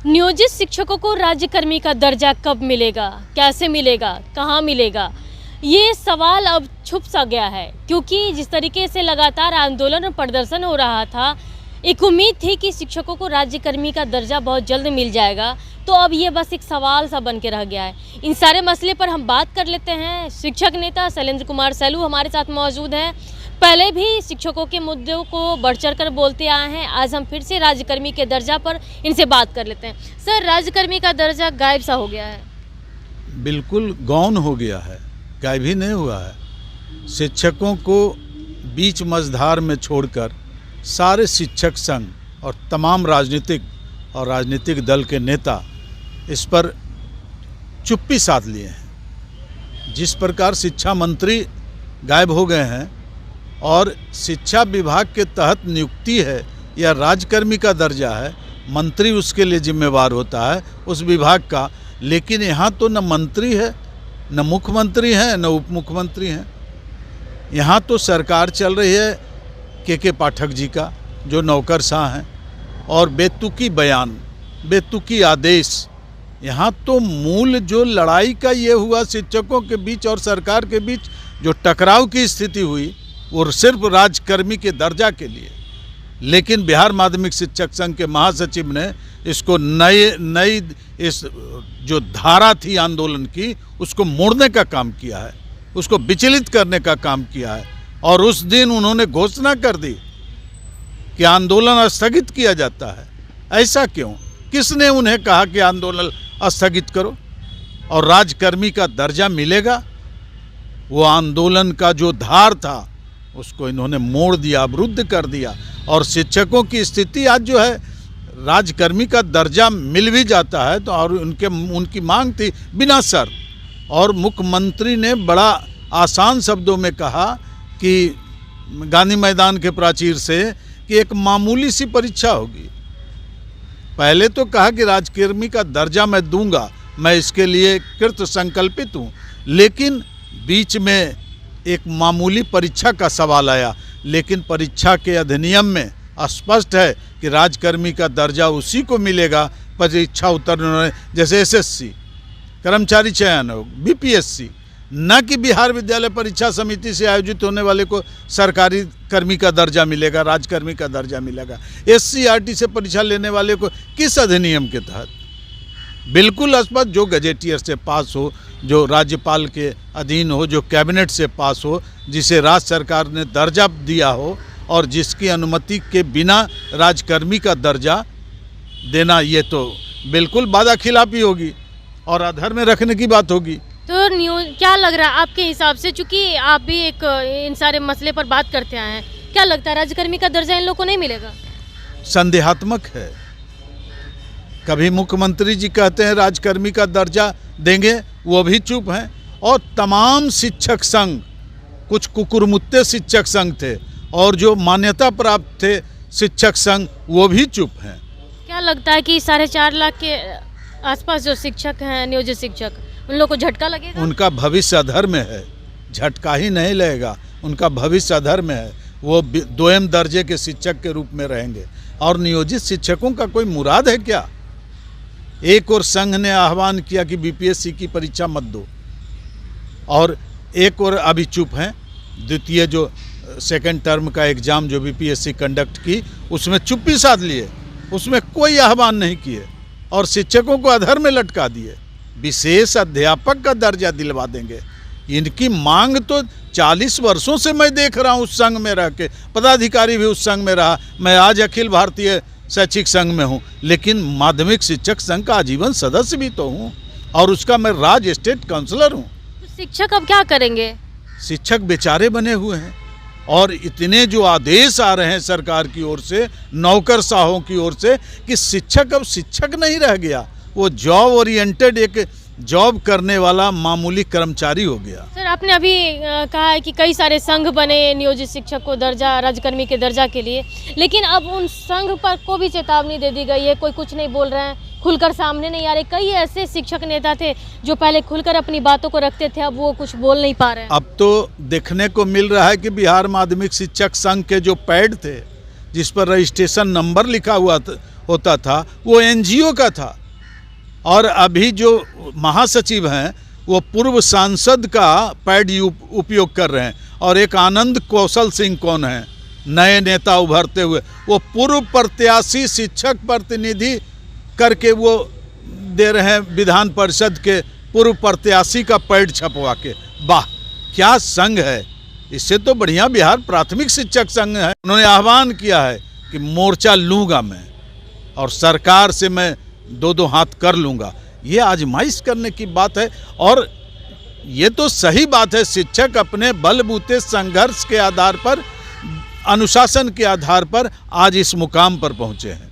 नियोजित शिक्षकों को राज्यकर्मी का दर्जा कब मिलेगा, कैसे मिलेगा, कहाँ मिलेगा, ये सवाल अब छुप सा गया है। क्योंकि जिस तरीके से लगातार आंदोलन और प्रदर्शन हो रहा था, एक उम्मीद थी कि शिक्षकों को राज्यकर्मी का दर्जा बहुत जल्द मिल जाएगा। तो अब ये बस एक सवाल सा बन के रह गया है। इन सारे मसले पर हम बात कर लेते हैं। शिक्षक नेता शैलेंद्र कुमार सैलू हमारे साथ मौजूद हैं। पहले भी शिक्षकों के मुद्दों को बढ़ चढ़ कर बोलते आए हैं। आज हम फिर से राज्यकर्मी के दर्जा पर इनसे बात कर लेते हैं। सर, राज्यकर्मी का दर्जा गायब सा हो गया है। बिल्कुल गौन हो गया है, गायब ही नहीं हुआ है। शिक्षकों को बीच मझधार में छोड़कर सारे शिक्षक संघ और तमाम राजनीतिक दल के नेता इस पर चुप्पी साध लिए हैं। जिस प्रकार शिक्षा मंत्री गायब हो गए हैं और शिक्षा विभाग के तहत नियुक्ति है या राज्यकर्मी का दर्जा है, मंत्री उसके लिए जिम्मेवार होता है उस विभाग का। लेकिन यहाँ तो न मंत्री है, न मुख्यमंत्री हैं, न उप मुख्यमंत्री हैं। यहाँ तो सरकार चल रही है के पाठक जी का, जो नौकरशाह हैं, और बेतुकी बयान, बेतुकी आदेश। यहाँ तो मूल जो लड़ाई का ये हुआ शिक्षकों के बीच और सरकार के बीच जो टकराव की स्थिति हुई, वो सिर्फ राज्यकर्मी के दर्जा के लिए। लेकिन बिहार माध्यमिक शिक्षक संघ के महासचिव ने इसको नई इस जो धारा थी आंदोलन की, उसको मोड़ने का काम किया है, उसको विचलित करने का काम किया है। और उस दिन उन्होंने घोषणा कर दी कि आंदोलन स्थगित किया जाता है। ऐसा क्यों? किसने उन्हें कहा कि आंदोलन स्थगित करो और राज्यकर्मी का दर्जा मिलेगा? वो आंदोलन का जो धार था उसको इन्होंने मोड़ दिया, अवरुद्ध कर दिया। और शिक्षकों की स्थिति आज जो है, राज्यकर्मी का दर्जा मिल भी जाता है तो, और उनकी मांग थी बिना शर्त। और मुख्यमंत्री ने बड़ा आसान शब्दों में कहा कि गांधी मैदान के प्राचीर से कि एक मामूली सी परीक्षा होगी। पहले तो कहा कि राज्यकर्मी का दर्जा मैं दूंगा, मैं इसके लिए कृत संकल्पित हूँ। लेकिन बीच में एक मामूली परीक्षा का सवाल आया। लेकिन परीक्षा के अधिनियम में स्पष्ट है कि राज्यकर्मी का दर्जा उसी को मिलेगा परीक्षा उतरने, जैसे एसएससी, कर्मचारी चयन आयोग, बीपीएससी, न कि बिहार विद्यालय परीक्षा समिति से आयोजित होने वाले को सरकारी कर्मी का दर्जा मिलेगा, राज्यकर्मी का दर्जा मिलेगा। एससीईआरटी से परीक्षा लेने वाले को किस अधिनियम के तहत? बिल्कुल स्पष्ट, जो गजेटियर से पास हो, जो राज्यपाल के अधीन हो, जो कैबिनेट से पास हो, जिसे राज्य सरकार ने दर्जा दिया हो और जिसकी अनुमति के बिना राज्यकर्मी का दर्जा देना, ये तो बिल्कुल वादा खिलाफी होगी और अधर में रखने की बात होगी। तो क्या लग रहा है आपके हिसाब से, चूंकि आप भी एक इन सारे मसले पर बात करते आए हैं, क्या लगता है राज्यकर्मी का दर्जा इन लोगों को नहीं मिलेगा? संदेहात्मक है। कभी मुख्यमंत्री जी कहते हैं राज्यकर्मी का दर्जा देंगे, वो भी चुप हैं। और तमाम शिक्षक संघ, कुछ कुकुरमुत्ते शिक्षक संघ थे और जो मान्यता प्राप्त थे शिक्षक संघ, वो भी चुप हैं। क्या लगता है कि 4.5 लाख के आसपास जो शिक्षक हैं, नियोजित शिक्षक, उन लोगों को झटका लगेगा? उनका भविष्य अधर में है, झटका ही नहीं लगेगा, उनका भविष्य अधर में है। वो दोयम दर्जे के शिक्षक के रूप में रहेंगे। और नियोजित शिक्षकों का कोई मुराद है क्या? एक और संघ ने आह्वान किया कि बीपीएससी की परीक्षा मत दो, और एक और अभी चुप हैं। द्वितीय जो सेकंड टर्म का एग्ज़ाम जो बीपीएससी कंडक्ट की, उसमें चुप्पी साध लिए, उसमें कोई आह्वान नहीं किए और शिक्षकों को अधर में लटका दिए। विशेष अध्यापक का दर्जा दिलवा देंगे, इनकी मांग तो 40 वर्षों से मैं देख रहा हूँ उस संघ में रह के। पदाधिकारी भी उस संघ में रहा, मैं आज अखिल भारतीय शैक्षिक संघ में हूँ, लेकिन माध्यमिक शिक्षक संघ का आजीवन सदस्य भी तो हूँ और उसका मैं राज्य स्टेट काउंसलर हूँ। तो शिक्षक अब क्या करेंगे? शिक्षक बेचारे बने हुए हैं और इतने जो आदेश आ रहे हैं सरकार की ओर से, नौकरशाहों की ओर से, कि शिक्षक अब शिक्षक नहीं रह गया, वो जॉब ओरिएंटेड एक जॉब करने वाला मामूली कर्मचारी हो गया। सर, आपने अभी कहा है कि कई सारे संघ बने नियोजित शिक्षक को दर्जा, राज्यकर्मी के दर्जा के लिए, लेकिन अब उन संघ पर को भी चेतावनी दे दी गई है। कोई कुछ नहीं बोल रहे हैं, खुलकर सामने नहीं आ रहे। कई ऐसे शिक्षक नेता थे जो पहले खुलकर अपनी बातों को रखते थे, अब वो कुछ बोल नहीं पा रहे हैं। अब तो देखने को मिल रहा है कि बिहार माध्यमिक शिक्षक संघ के जो पैड थे, जिस पर रजिस्ट्रेशन नंबर लिखा हुआ था, होता था वो एनजीओ का था, और अभी जो महासचिव हैं वो पूर्व सांसद का पैड उपयोग कर रहे हैं। और एक आनंद कौशल सिंह कौन है, नए नेता उभरते हुए, वो पूर्व प्रत्याशी शिक्षक प्रतिनिधि करके वो दे रहे हैं विधान परिषद के पूर्व प्रत्याशी का पैड छपवा के। वाह, क्या संघ है! इससे तो बढ़िया बिहार प्राथमिक शिक्षक संघ है। उन्होंने आह्वान किया है कि मोर्चा लूँगा मैं और सरकार से मैं दो हाथ कर लूँगा। ये आजमाइश करने की बात है, और ये तो सही बात है, शिक्षक अपने बलबूते संघर्ष के आधार पर, अनुशासन के आधार पर आज इस मुकाम पर पहुँचे हैं।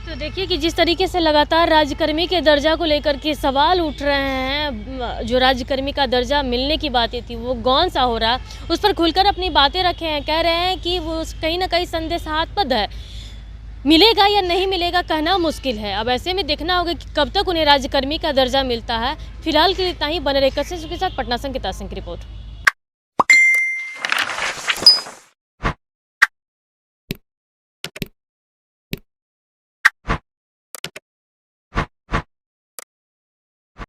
तो देखिए कि जिस तरीके से लगातार राज्यकर्मी के दर्जा को लेकर के सवाल उठ रहे हैं, जो राज्यकर्मी का दर्जा मिलने की बातें थी वो गौन सा हो रहा, उस पर खुलकर अपनी बातें रखे हैं। कह रहे हैं कि वो कहीं ना कहीं संदेशात्मक है, मिलेगा या नहीं मिलेगा कहना मुश्किल है। अब ऐसे में देखना होगा कि कब तक उन्हें राज्यकर्मी का दर्जा मिलता है। फिलहाल के लिए इतना ही। बने रहे कशिश के साथ। पटना संकेत सिंह की रिपोर्ट।